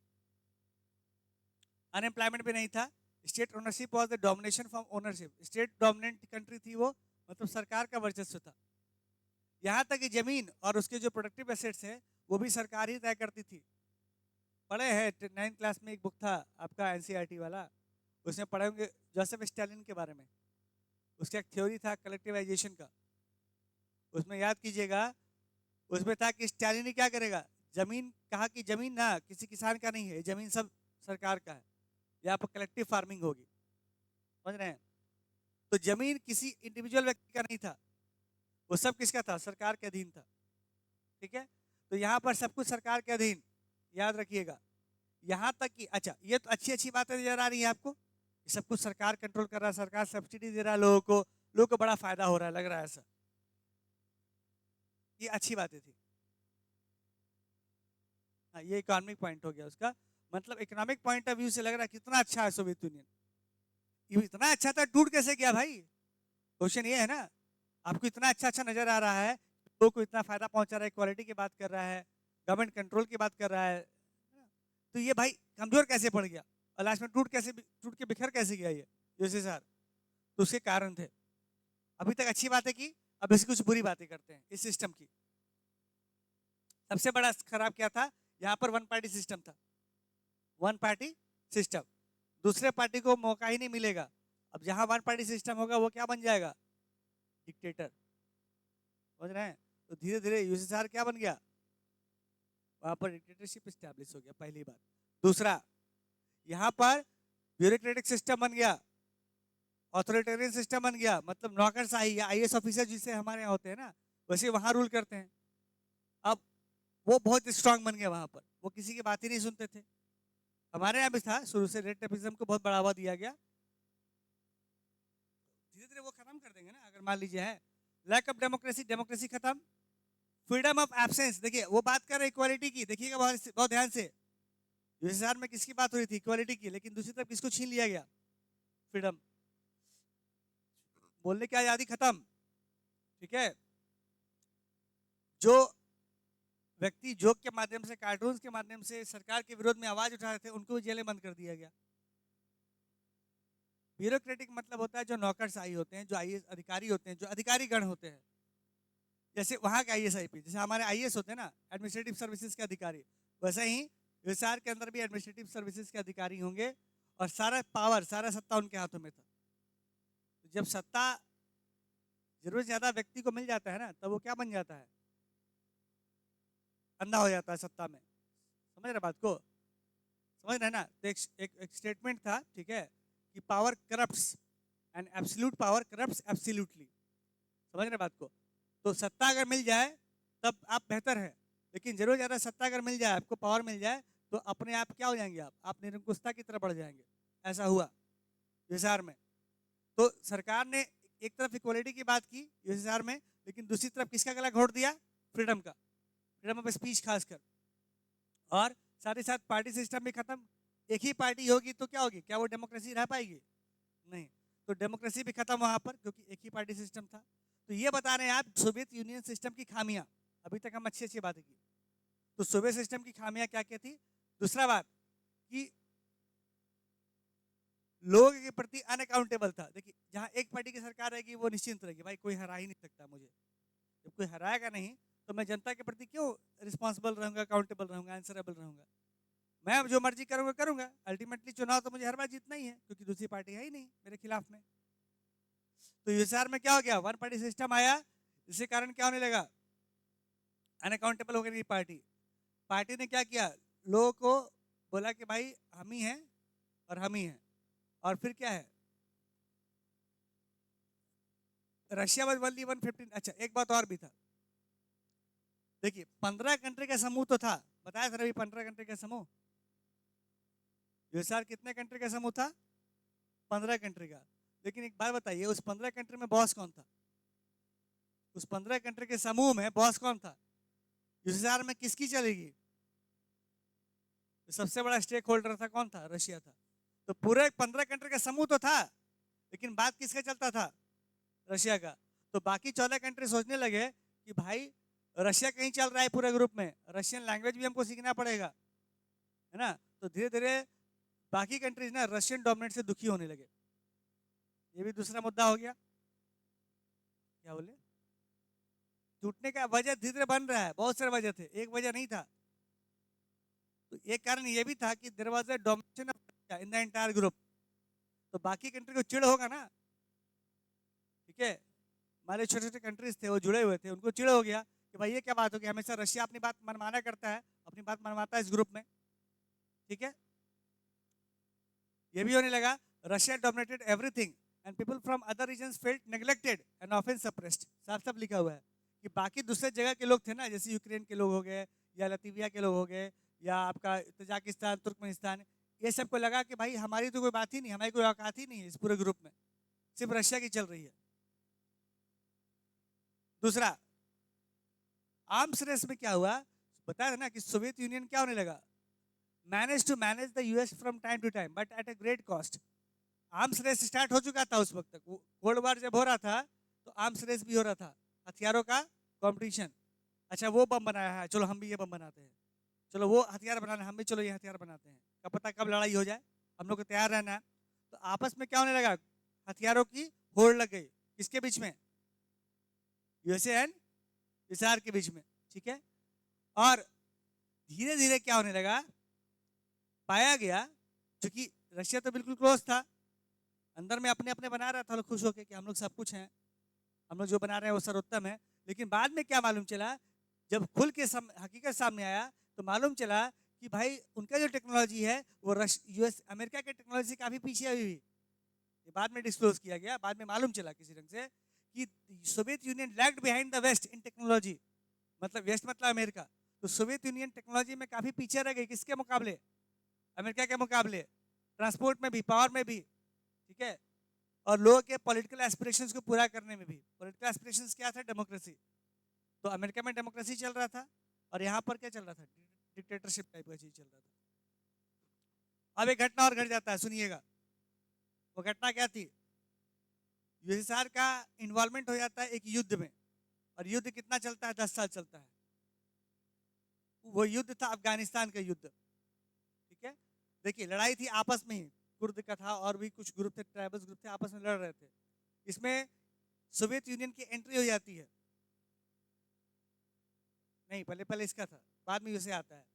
अनएम्प्लॉयमेंट भी नहीं था, state ownership was the domination from ownership, state dominant country थी वो, मतलब सरकार का वर्चस्व था। यहाँ तक कि जमीन और उसके जो प्रोडक्टिव एसेट्स हैं वो भी सरकार ही तय करती थी। पढ़े हैं 9th क्लास में एक बुक था आपका एनसीईआरटी वाला, उसमें पढ़े होंगे जोसेफ स्टालिन के बारे में, उसका एक थ्योरी था कलेक्टिवाइजेशन का, उसमें याद कीजिएगा, उसमें था कि स्टालिन ही क्या करेगा, जमीन, कहा कि जमीन ना किसी किसान का नहीं है, जमीन सब सरकार का है, यहाँ पर कलेक्टिव फार्मिंग होगी, समझ रहे हैं। तो जमीन किसी इंडिविजुअल व्यक्ति का नहीं था, वो सब किसका था, सरकार के अधीन था, ठीक है। तो यहाँ पर सब कुछ सरकार के अधीन, याद रखिएगा। यहाँ तक कि अच्छा, ये तो अच्छी अच्छी बातें नजर आ रही है आपको, सब कुछ सरकार कंट्रोल कर रहा है, सरकार सब्सिडी दे रहा है लोगों को बड़ा फायदा हो रहा है, लग रहा है ऐसा, ये अच्छी बातें थी। हाँ, ये इकोनॉमिक पॉइंट हो गया उसका। मतलब इकोनॉमिक पॉइंट ऑफ व्यू से लग रहा है कितना अच्छा है सोवियत यूनियन, ये इतना अच्छा था, टूट कैसे गया भाई? क्वेश्चन ये है ना। आपको इतना अच्छा अच्छा नजर आ रहा है, लोगों को इतना फायदा पहुंचा रहा है, क्वालिटी की बात कर रहा है, गवर्नमेंट कंट्रोल की बात कर रहा है, तो ये भाई कमजोर कैसे पड़ गया और लास्ट में टूट के बिखर कैसे गया ये यूएसएसआर? तो उसके कारण थे। अभी तक अच्छी बातें की, अब इसकी कुछ बुरी बातें करते हैं इस सिस्टम की। सबसे बड़ा खराब क्या था? यहाँ पर वन पार्टी सिस्टम था, वन पार्टी सिस्टम, दूसरे पार्टी को मौका ही नहीं मिलेगा। अब जहां वन पार्टी सिस्टम होगा वो क्या बन जाएगा? डिक्टेटर। समझ रहे हैं? तो धीरे धीरे यूएसएसआर क्या बन गया? वहां पर डिक्टेटरशिप स्टैब्लिश हो गया, पहली बात। दूसरा, यहाँ पर ब्यूरोक्रेटिक सिस्टम बन गया, ऑथोरिटेरियन सिस्टम बन गया, मतलब नौकरशाही या आईएएस ऑफिसर जिसे हमारे यहाँ होते हैं ना, वैसे वहां रूल करते हैं। अब वो बहुत स्ट्रांग बन गया वहां पर, वो किसी की बात ही नहीं सुनते थे। हमारे यहाँ भी था शुरू से, रेड टेपिज्म को बहुत बढ़ावा दिया गया, धीरे धीरे वो खत्म कर देंगे ना। अगर मान लीजिए है लैक ऑफ डेमोक्रेसी, डेमोक्रेसी खत्म। फ्रीडम ऑफ एब्सेंस, देखिए वो बात कर रहे इक्वालिटी की, देखिएगा बहुत ध्यान से। यूएसएसआर में किसकी बात हो रही थी? इक्वालिटी की, लेकिन दूसरी तरफ किसको छीन लिया गया? फ्रीडम, बोलने की आजादी खत्म। ठीक है, जो व्यक्ति जोक के माध्यम से, कार्टून्स के माध्यम से सरकार के विरोध में आवाज उठा रहे थे, उनको भी जेलें बंद कर दिया गया। ब्यूरोक्रेटिक मतलब होता है जो नौकरशाही होते हैं, जो आईएएस अधिकारी होते हैं, जो अधिकारी गण होते हैं, जैसे वहां के आईएएस आईपी, जैसे हमारे आईएएस होते हैं ना, एडमिनिस्ट्रेटिव सर्विसेज के अधिकारी, वैसे ही यूएसआर के अंदर भी एडमिनिस्ट्रेटिव सर्विसेज के अधिकारी होंगे और सारा पावर, सारा सत्ता उनके हाथों में था। तो जब सत्ता जरूरत ज्यादा व्यक्ति को मिल जाता है ना, तब वो क्या बन जाता है? अंधा हो जाता है सत्ता में। समझ रहे बात को? समझ रहे ना? तो एक स्टेटमेंट था, ठीक है, कि power corrupts and absolute power corrupts absolutely. समझ रहे बात को? तो सत्ता अगर मिल जाए तब आप बेहतर है, लेकिन जरूर ज्यादा सत्ता अगर मिल जाए, आपको पावर मिल जाए, तो अपने आप क्या हो जाएंगे? आप निरंकुशता की तरफ बढ़ जाएंगे। ऐसा हुआ यूएसआर में। तो सरकार ने एक तरफ इक्वालिटी की बात की यूएसआर में, लेकिन दूसरी तरफ किसका गला घोट दिया? फ्रीडम का, फ्रीडम ऑफ स्पीच खासकर। और साथ ही साथ पार्टी सिस्टम भी खत्म। एक ही पार्टी होगी तो क्या होगी? क्या वो डेमोक्रेसी रह पाएगी? नहीं। तो डेमोक्रेसी भी खत्म वहां पर, क्योंकि एक ही पार्टी सिस्टम था। तो ये बता रहे हैं आप सोवियत यूनियन सिस्टम की खामियां। अभी तक हम अच्छी अच्छी बातें की। तो सोवियत सिस्टम की खामियां क्या क्या थी? दूसरा बात कि लोगों के प्रति अनअकाउंटेबल था। देखिए, जहां एक पार्टी की सरकार रहेगी वो निश्चिंत रहेगी, भाई कोई हरा ही नहीं सकता मुझे। जब कोई हराएगा नहीं तो मैं जनता के प्रति क्यों रिस्पॉन्सिबल रहूंगा, अकाउंटेबल रहूंगा, आंसरेबल रहूंगा? मैं अब जो मर्जी करूंगा करूंगा, अल्टीमेटली चुनाव तो मुझे हर बार जीतना ही है, क्योंकि दूसरी पार्टी है ही नहीं मेरे खिलाफ में। तो यूएसआर में क्या हो गया? वन पार्टी सिस्टम आया, जिसके कारण क्या होने लगा? अनअकाउंटेबल हो गई पार्टी। पार्टी ने क्या किया? लोगों को बोला कि भाई हम ही हैं और हम ही हैं। और फिर क्या है? Russia was only 115। अच्छा, एक बात और भी था। देखिए, 15 कंट्री का समूह तो था, बताया था अभी, 15 कंट्री का समूह। यूएसआर कितने कंट्री का समूह था? 15 कंट्री का। लेकिन एक बात बताइए, उस 15 कंट्री में बॉस कौन था? उस 15 कंट्री के समूह में बॉस कौन था? यूएसआर में किसकी चलेगी? तो सबसे बड़ा स्टेक होल्डर था, कौन था? रशिया था। तो पूरे 15 कंट्री का समूह तो था, लेकिन बात किसका चलता था? रशिया का। तो बाकी 14 कंट्री सोचने लगे कि भाई रशिया कहीं चल रहा है पूरे ग्रुप में, रशियन लैंग्वेज भी हमको सीखना पड़ेगा, है ना? तो धीरे धीरे बाकी कंट्रीज ना रशियन डोमिनेट से दुखी होने लगे। ये भी दूसरा मुद्दा हो गया। क्या बोले? टूटने का वजह धीरे धीरे बन रहा है, बहुत सारे वजह थे, एक वजह नहीं था। तो एक कारण ये भी था कि there was a domination of in the entire group. तो बाकी कंट्री को चिढ़ होगा ना, ठीक है? हमारे छोटे छोटे कंट्रीज थे, वो जुड़े हुए थे, उनको चिढ़ हो गया कि भाई ये क्या बात होगी, हमेशा रशिया अपनी बात मनमाना करता है, अपनी बात मनवाता है इस ग्रुप में, ठीक है? ये भी होने लगा। Russia dominated everything and people from other regions felt neglected and often suppressed. साफ साफ लिखा हुआ है कि बाकी दूसरे जगह के लोग थे ना, जैसे यूक्रेन के लोग हो गए, या लतीविया के लोग हो गए, या आपका तजाकिस्तान, तुर्कमेनिस्तान, ये सबको लगा कि भाई हमारी तो कोई बात ही नहीं, हमारी कोई औकात ही नहीं है इस पूरे ग्रुप में, सिर्फ रशिया की चल रही है। दूसरा, आर्म्स रेस में क्या हुआ? बताया था ना कि सोवियत यूनियन क्या होने लगा? Manage to manage the US from time to time but at a great cost. Arms race start हो चुका था उस वक्त तक, कोल्ड वार जब हो रहा था तो आर्म्स रेस भी हो रहा था, हथियारों का कंपटीशन। अच्छा वो बम बनाया है, चलो हम भी ये बम बनाते हैं, चलो वो हथियार बनाना हम भी चलो ये हथियार बनाते हैं, क्या पता कब लड़ाई हो जाए, हम लोग को तैयार रहना है। तो आपस में क्या होने लगा, हथियारों की होड़ लग गई, किसके बीच में, यूएसए एंड यूएसआर के बीच में, ठीक है। और धीरे धीरे क्या होने लगा, पाया गया, क्योंकि रशिया तो बिल्कुल क्लोज था, अंदर में अपने अपने बना रहा था लोग खुश होकर कि हम लोग सब कुछ हैं, हम लोग जो बना रहे हैं वो सर्वोत्तम है। लेकिन बाद में क्या मालूम चला, जब खुल के हकीकत सामने आया तो मालूम चला कि भाई उनका जो टेक्नोलॉजी है वो यूएस अमेरिका के टेक्नोलॉजी से काफी पीछे है अभी भी। ये बाद में डिस्क्लोज किया गया, बाद में मालूम चला किसी ढंग से कि Soviet union lagged behind the west in technology, मतलब वेस्ट मतलब अमेरिका। तो सोवियत यूनियन टेक्नोलॉजी में काफी पीछे रह गई, किसके मुकाबले, अमेरिका के मुकाबले, ट्रांसपोर्ट में भी, पावर में भी, ठीक है। और लोगों के पॉलिटिकल एस्पिरेशंस को पूरा करने में भी। पॉलिटिकल एस्पिरेशंस क्या था, डेमोक्रेसी, तो अमेरिका में डेमोक्रेसी चल रहा था और यहाँ पर क्या चल रहा था, डिक्टेटरशिप टाइप का चीज चल रहा था। अब एक घटना और घट जाता है, सुनिएगा। वो घटना क्या थी, यूएसएसआर का इन्वॉल्वमेंट हो जाता है एक युद्ध में, और युद्ध कितना चलता है, 10 साल चलता है। वो युद्ध था अफगानिस्तान का युद्ध, ठीक है। देखिए लड़ाई थी आपस में ही, कुर्द का था और भी कुछ ग्रुप थे, ट्राइबल्स ग्रुप थे, आपस में लड़ रहे थे। इसमें सोवियत यूनियन की एंट्री हो जाती है, नहीं पहले पहले इसका था, बाद में यूएसए आता है।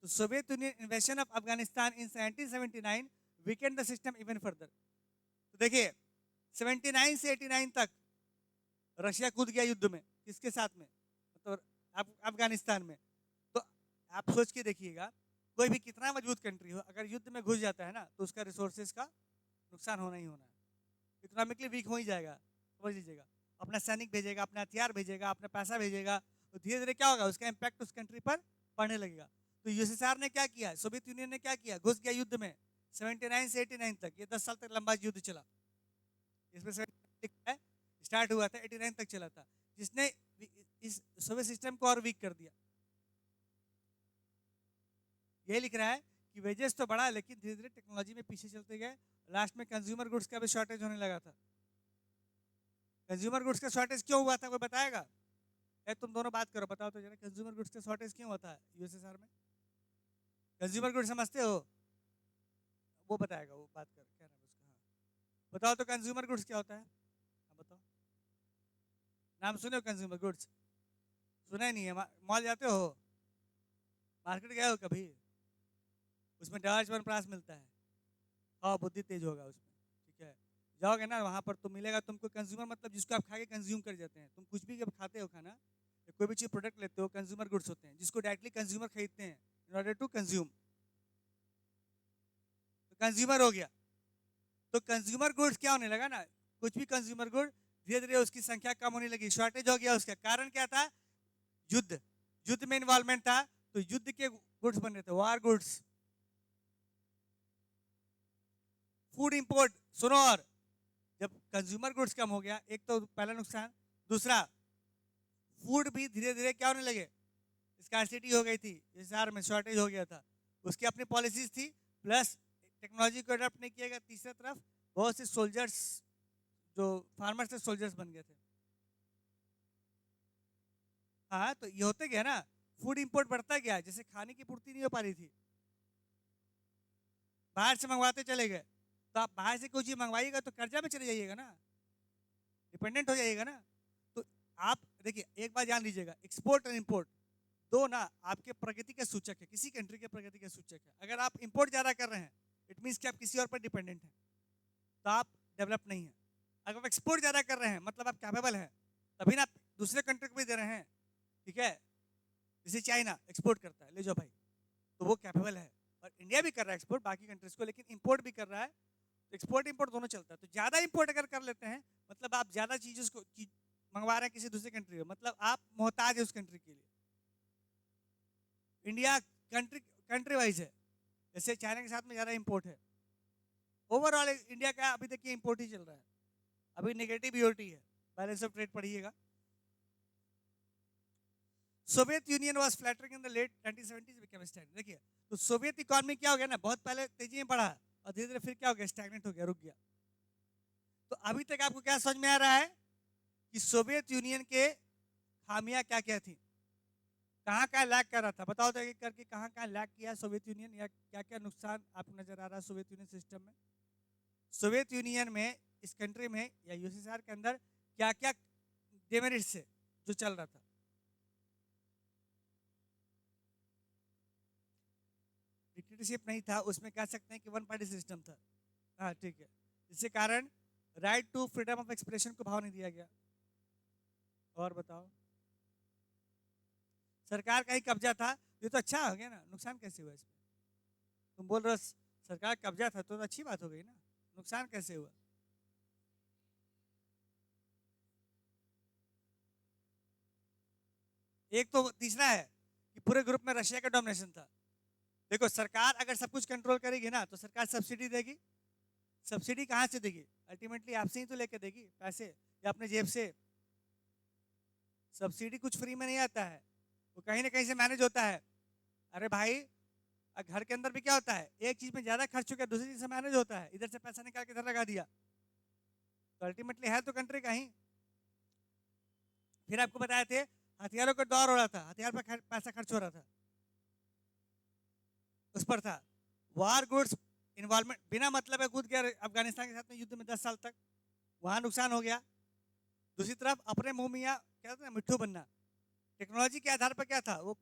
तो Soviet union इन्वेशन of Afghanistan in 1779 Weeknd the system even further. तो देखिए 79 से 89 तक रशिया कूद गया युद्ध में, किसके साथ में, मतलब अफगानिस्तान में। तो आप सोच के देखिएगा, कोई भी कितना मजबूत कंट्री हो, अगर युद्ध में घुस जाता है ना तो उसका रिसोर्सेज का नुकसान होना ही होना है, इकोनॉमिकली वीक हो ही जाएगा, समझ लीजिएगा। अपना सैनिक भेजेगा, अपना हथियार भेजेगा, अपना पैसा भेजेगा, तो धीरे धीरे क्या होगा, उसका इम्पैक्ट उस कंट्री पर पड़ने लगेगा। तो यूएसएसआर ने क्या किया, सोवियत यूनियन ने क्या किया, घुस गया युद्ध में 79 से 89 तक, ये 10 साल तक लंबा युद्ध चला। इसमें स्टार्ट हुआ था, 89 तक चला था, जिसने इस सोवियत सिस्टम को और वीक कर दिया। ये लिख रहा है कि वेजेस तो बढ़ा, लेकिन धीरे धीरे टेक्नोलॉजी में पीछे चलते गए, लास्ट में कंज्यूमर गुड्स का भी शॉर्टेज होने लगा था। कंज्यूमर गुड्स का शॉर्टेज क्यों हुआ था, कोई बताएगा? तुम दोनों बात करो, बताओ तो जरा, कंज्यूमर गुड्स का शॉर्टेज क्यों होता है यूएसएसआर में? कंज्यूमर गुड्स समझते हो? वो बताएगा, वो बात कर, क्या नाम है उसका, हाँ बताओ तो, कंज्यूमर गुड्स क्या होता है, हाँ बताओ। नाम सुने हो कंज्यूमर गुड्स? सुना ही नहीं है? मॉल जाते हो, मार्केट गए हो कभी? उसमें डर च्यवनप्राश मिलता है, हाँ बुद्धि तेज होगा उसमें, ठीक है। जाओगे ना वहाँ पर तो मिलेगा तुमको, कंज्यूमर मतलब जिसको आप खा के कंज्यूम कर जाते हैं। तुम कुछ भी जब खाते हो खाना या कोई भी चीज़ प्रोडक्ट लेते हो, कंज्यूमर गुड्स होते हैं, जिसको डायरेक्टली कंज्यूमर खरीदते हैं इन ऑर्डर टू कंज्यूम, तो कंज्यूमर हो गया। तो कंज्यूमर गुड्स क्या होने लगा ना, कुछ भी कंज्यूमर गुड, धीरे धीरे उसकी संख्या कम होने लगी, शॉर्टेज हो गया। उसका कारण क्या था, युद्ध, युद्ध में इन्वॉल्वमेंट था, तो युद्ध के गुड्स बन रहे थे, वार गुड्स। फूड इंपोर्ट, सुनो, और जब कंज्यूमर गुड्स कम हो गया, एक तो पहला नुकसान, दूसरा फूड भी धीरे धीरे क्या होने लगे, स्कार्सिटी हो गई थी, बाजार में शॉर्टेज हो गया था, उसकी अपनी पॉलिसीज थी, प्लस टेक्नोलॉजी को अडॉप्ट नहीं किया गया। तीसरा तरफ बहुत से सोल्जर्स, जो फार्मर्स थे, सोल्जर्स बन गए थे। हाँ तो ये होते गया ना, फूड इंपोर्ट बढ़ता गया, जैसे खाने की पूर्ति नहीं हो पा रही थी, बाहर से मंगवाते चले गए। तो आप बाहर से कोई चीज मंगवाइएगा तो कर्जा में चले जाइएगा ना, डिपेंडेंट हो जाइएगा ना। तो आप देखिए एक बात जान लीजिएगा, एक्सपोर्ट और इंपोर्ट दो ना आपके प्रगति के सूचक है, किसी कंट्री के प्रगति के सूचक है। अगर आप इंपोर्ट ज्यादा कर रहे हैं, इट मीन्स कि आप किसी और पर डिपेंडेंट हैं, तो आप डेवलप नहीं है। अगर आप एक्सपोर्ट ज्यादा कर रहे हैं, मतलब आप कैपेबल हैं, तभी ना आप दूसरे कंट्री को भी दे रहे हैं, ठीक है। जैसे चाइना एक्सपोर्ट करता है, ले जाओ भाई, तो वो कैपेबल है, और इंडिया भी कर रहा है एक्सपोर्ट बाकी कंट्रीज को, लेकिन इंपोर्ट भी कर रहा है। तो एक्सपोर्ट इंपोर्ट दोनों चलता है। तो ज्यादा इंपोर्ट अगर कर लेते हैं, मतलब आप ज्यादा चीजों को मंगवा रहे हैं किसी दूसरे कंट्री में, मतलब आप मोहताज है उस कंट्री के लिए। इंडिया कंट्री कंट्री वाइज है, जैसे चाइना के साथ में ज्यादा इंपोर्ट है। ओवरऑल इंडिया का अभी तक ये इंपोर्ट ही चल रहा है, अभी नेगेटिव ईओटी है, बैलेंस ऑफ ट्रेड पढ़िएगा। Soviet union was flattering in the late 1970s become stagnant. देखिए, तो सोवियत इकोनॉमी क्या हो गया ना, बहुत पहले तेजी में बढ़ा और धीरे धीरे फिर क्या हो गया, स्टैग्नेंट हो गया, रुक गया। तो अभी तक आपको क्या समझ में आ रहा है कि सोवियत यूनियन के खामियां क्या क्या थी, कहाँ कहाँ लैग कर रहा था, बताओ तो एक एक करके कहाँ कहाँ लैग किया सोवियत यूनियन, या क्या क्या नुकसान आपको नजर आ रहा है सोवियत यूनियन सिस्टम में। सोवियत यूनियन में, इस कंट्री में या यूएसएसआर के अंदर क्या क्या डेमेरिट्स है जो चल रहा था। डिक्टेटरशिप नहीं था उसमें, कह सकते हैं कि वन पार्टी सिस्टम था। हाँ ठीक है, जिसके कारण right to freedom of expression को भाव नहीं दिया गया। और बताओ, सरकार का ही कब्जा था, ये तो अच्छा हो गया ना, नुकसान कैसे हुआ इसमें? तुम बोल रहे हो सरकार कब्जा था तो अच्छी बात हो गई ना, नुकसान कैसे हुआ? एक तो तीसरा है कि पूरे ग्रुप में रशिया का डोमिनेशन था। देखो, सरकार अगर सब कुछ कंट्रोल करेगी ना तो सरकार सब्सिडी देगी। सब्सिडी कहाँ से देगी? अल्टीमेटली आपसे ही तो लेके देगी पैसे, या अपने जेब से। सब्सिडी कुछ फ्री में नहीं आता है, वो कहीं ना कहीं से मैनेज होता है। अरे भाई, घर के अंदर भी क्या होता है, एक चीज में ज्यादा खर्च हो गया दूसरी चीज से मैनेज होता है, इधर से पैसा निकाल के इधर लगा दिया, तो अल्टीमेटली है तो कंट्री का ही। फिर आपको बताए थे हथियारों का दौर हो रहा था, हथियार पर पैसा खर्च हो रहा था, उस पर था। वार गुड्स इन्वॉल्वमेंट, बिना मतलब है कूद गया अफगानिस्तान के साथ में युद्ध में 10 साल तक, वहां नुकसान हो गया। दूसरी तरफ अपने मुंह मियाँ क्या था, मिट्टू बनना। टेक्नोलॉजी के आधार पर क्या था, वो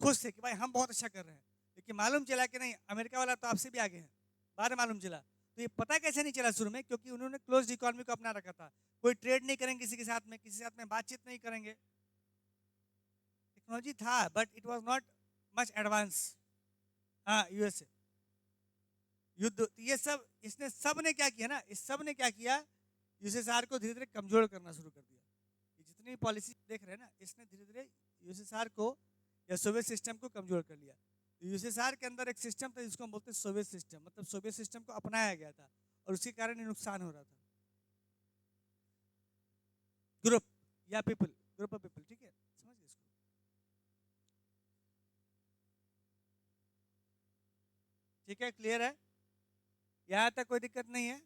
खुश थे कि भाई हम बहुत अच्छा कर रहे हैं, लेकिन मालूम चला कि नहीं, अमेरिका वाला तो आपसे भी आगे है। बाद में मालूम चला। तो ये पता कैसे नहीं चला शुरू में, क्योंकि उन्होंने क्लोज इकोनॉमी को अपना रखा था। कोई ट्रेड नहीं करेंगे किसी के साथ में, किसी के साथ में बातचीत नहीं करेंगे। टेक्नोलॉजी था but it was not much advance. हाँ, यूएसए युद्ध, तो ये सब इसने, सब ने क्या किया ना, इस सब ने क्या किया, यूएसएसआर को धीरे धीरे कमजोर करना शुरू कर दिया। ये जितनी भी पॉलिसी देख रहे हैं ना, इसने धीरे धीरे यूएसएसआर को या सोवियत सिस्टम को कमजोर कर लिया। यूएसएसआर के अंदर एक सिस्टम था जिसको हम बोलते हैं सोवियत सिस्टम, मतलब सोवियत सिस्टम को अपनाया गया था और उसके कारण ये नुकसान हो रहा था। ग्रुप या पीपल, ग्रुप ऑफ पीपल, ठीक है, समझ गए इसको? ठीक है, क्लियर है, यहाँ तक कोई दिक्कत नहीं है?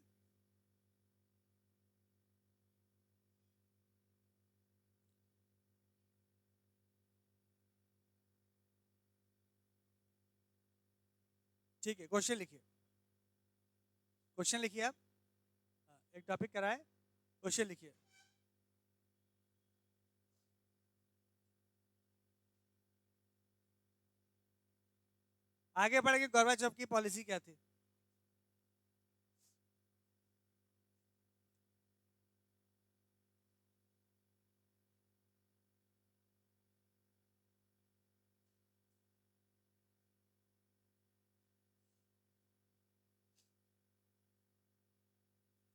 ठीक है, क्वेश्चन लिखिए, क्वेश्चन लिखिए आप। एक टॉपिक कराए, क्वेश्चन लिखिए। आगे बढ़ के गोरबाचोव की पॉलिसी क्या थी?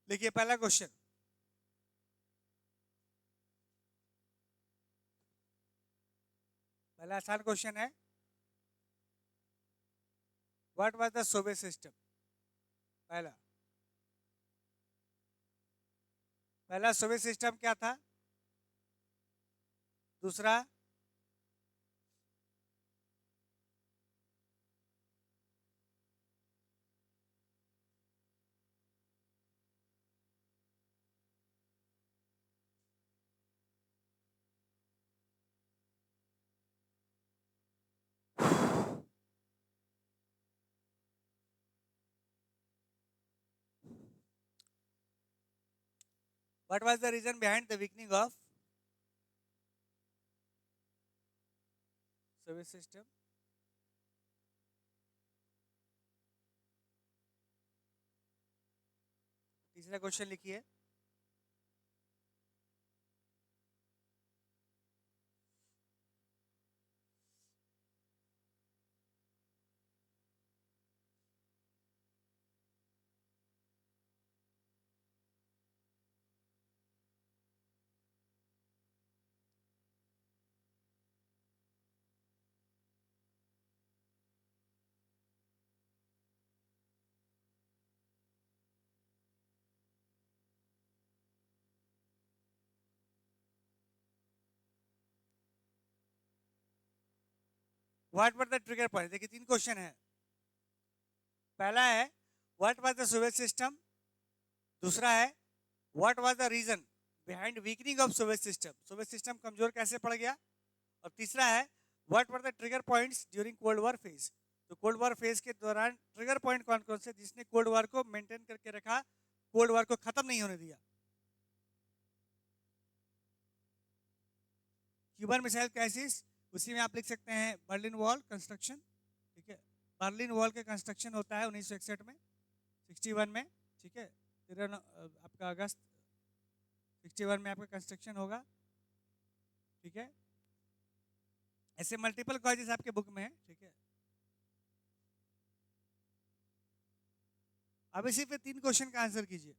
लिखिए पहला क्वेश्चन। पहला आसान क्वेश्चन है, what was the Soviet system? पहला पहला सोवियत सिस्टम क्या था? दूसरा, what was the reason behind the weakening of Soviet system? तीसरा क्वेश्चन लिखिए। What were the trigger point. देखिए 3 क्वेश्चन है। पहला है what was the Soviet system, दूसरा है what was the reason behind weakening of Soviet system, Soviet system कमजोर कैसे पड़ गया, और तीसरा है what were the trigger points during cold war phase. तो कोल्ड वॉर फेज के दौरान ट्रिगर पॉइंट कौन कौन से जिसने कोल्ड वॉर को मेंटेन करके रखा, कोल्ड वॉर को खत्म नहीं होने दिया। क्यूबन मिसाइल क्राइसिस, उसी में आप लिख सकते हैं बर्लिन वॉल कंस्ट्रक्शन। ठीक है, बर्लिन वॉल के कंस्ट्रक्शन होता है 1961 में, 61 में। ठीक है, आपका अगस्त 61 में आपका कंस्ट्रक्शन होगा। ठीक है, ऐसे मल्टीपल कॉजेस आपके बुक में है। ठीक है, अब इसी पे 3 क्वेश्चन का आंसर कीजिए।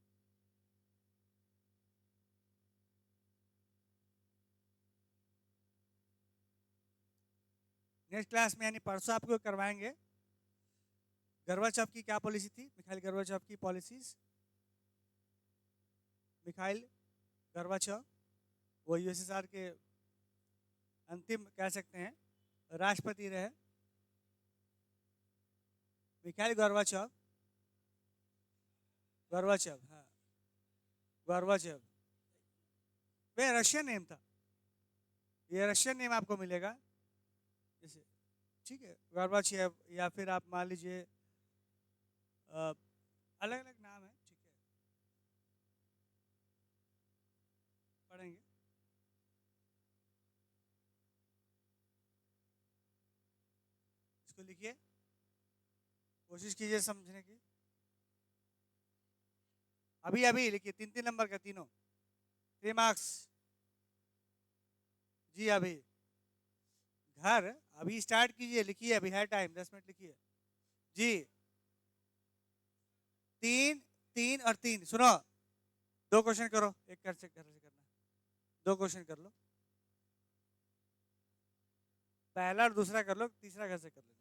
नेक्स्ट क्लास में यानी परसों आपको करवाएंगे गोर्बाचोव की क्या पॉलिसी थी, मिखाइल गोर्बाचोव की पॉलिसीज। मिखाइल गोर्बाचोव वो यूएसएसआर के अंतिम कह सकते हैं राष्ट्रपति रहे। मिखाइल गोर्बाचोव, गोर्बाचोव, हाँ गोर्बाचोव, वे रशियन नेम था, ये रशियन नेम आपको मिलेगा जैसे। ठीक है, गोर्बाचेव या फिर आप मान लीजिए अलग अलग नाम है। ठीक है, पढ़ेंगे। इसको लिखिए, कोशिश कीजिए समझने की। अभी अभी लिखिए 3 3 नंबर का तीनों 3 मार्क्स। जी अभी घर अभी स्टार्ट कीजिए, लिखिए, अभी है टाइम 10 मिनट लिखिए जी। 3 3 और 3 सुनो, 2 क्वेश्चन करो, एक घर से करना, 2 क्वेश्चन कर लो, पहला और दूसरा कर लो, तीसरा घर से कर लेना।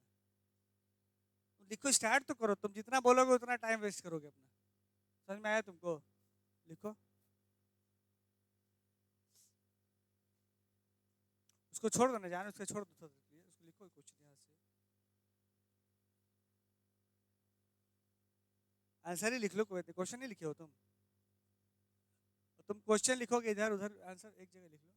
लिखो, स्टार्ट तो करो, तुम जितना बोलोगे उतना टाइम वेस्ट करोगे अपना। समझ में आया तुमको? लिखो, उसको छोड़ दो ना, जाने उसको छोड़ दो, उसको लिखो कुछ ध्यान से, आंसर ही लिख लो, कोई क्वेश्चन नहीं लिखे हो तुम क्वेश्चन लिखोगे इधर उधर, आंसर एक जगह लिख लो।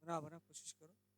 बना बना कोशिश करो।